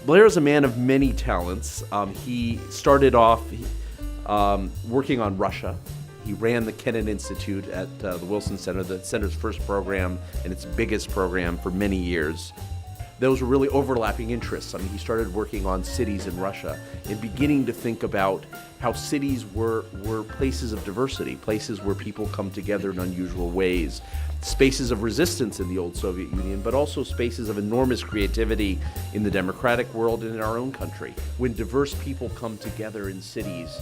Blair is a man of many talents. He started off working on Russia. He ran the Kennan Institute at the Wilson Center, the center's first program and its biggest program for many years. Those were really overlapping interests. I mean, he started working on cities in Russia and beginning to think about how cities were places of diversity, places where people come together in unusual ways, spaces of resistance in the old Soviet Union, but also spaces of enormous creativity in the democratic world and in our own country. When diverse people come together in cities,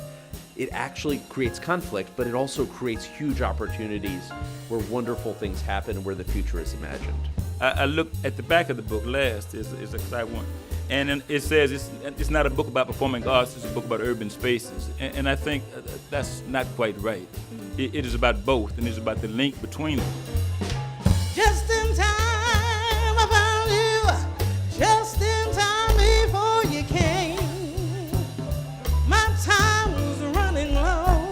it actually creates conflict, but it also creates huge opportunities where wonderful things happen and where the future is imagined. I looked at the back of the book last, is a side one, and then it says it's not a book about performing arts, it's a book about urban spaces. And I think that's not quite right. It is about both, and it's about the link between them. Just in time I found you, just in time before you came. My time was running low.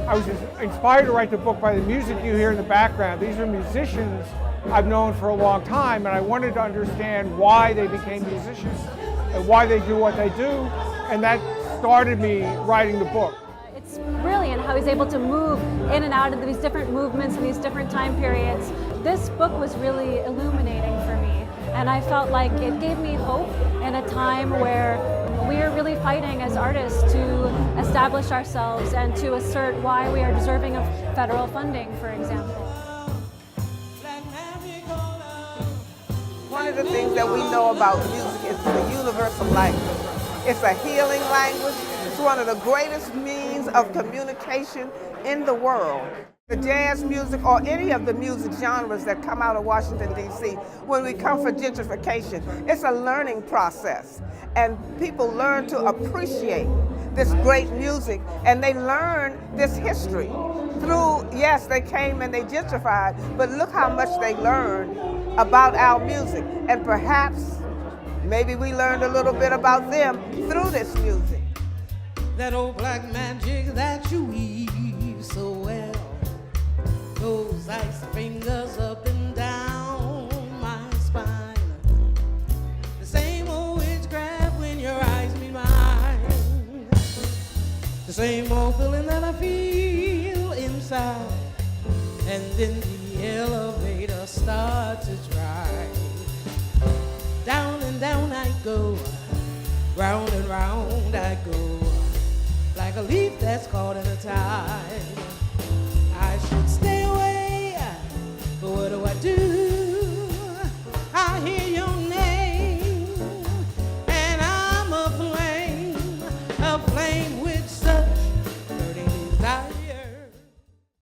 I was inspired to write the book by the music you hear in the background. These are musicians I've known for a long time, and I wanted to understand why they became musicians and why they do what they do, and that started me writing the book. It's brilliant how he's able to move in and out of these different movements and these different time periods. This book was really illuminating for me, and I felt like it gave me hope in a time where we are really fighting as artists to establish ourselves and to assert why we are deserving of federal funding, for example. One of the things that we know about music is the universal language. It's a healing language. It's one of the greatest means of communication in the world. The jazz music or any of the music genres that come out of Washington, D.C., when we come for gentrification, it's a learning process. And people learn to appreciate this great music, and they learn this history through, yes, they came and they gentrified, but look how much they learned about our music. And perhaps, maybe we learned a little bit about them through this music. That old black magic that you weave so well, those ice fingers up and down my spine, the same old witchcraft when your eyes meet mine, the same old feeling that I feel inside, and then the elevator starts to drive. Down and down I go, round and round I go, like a leaf that's caught in a tide.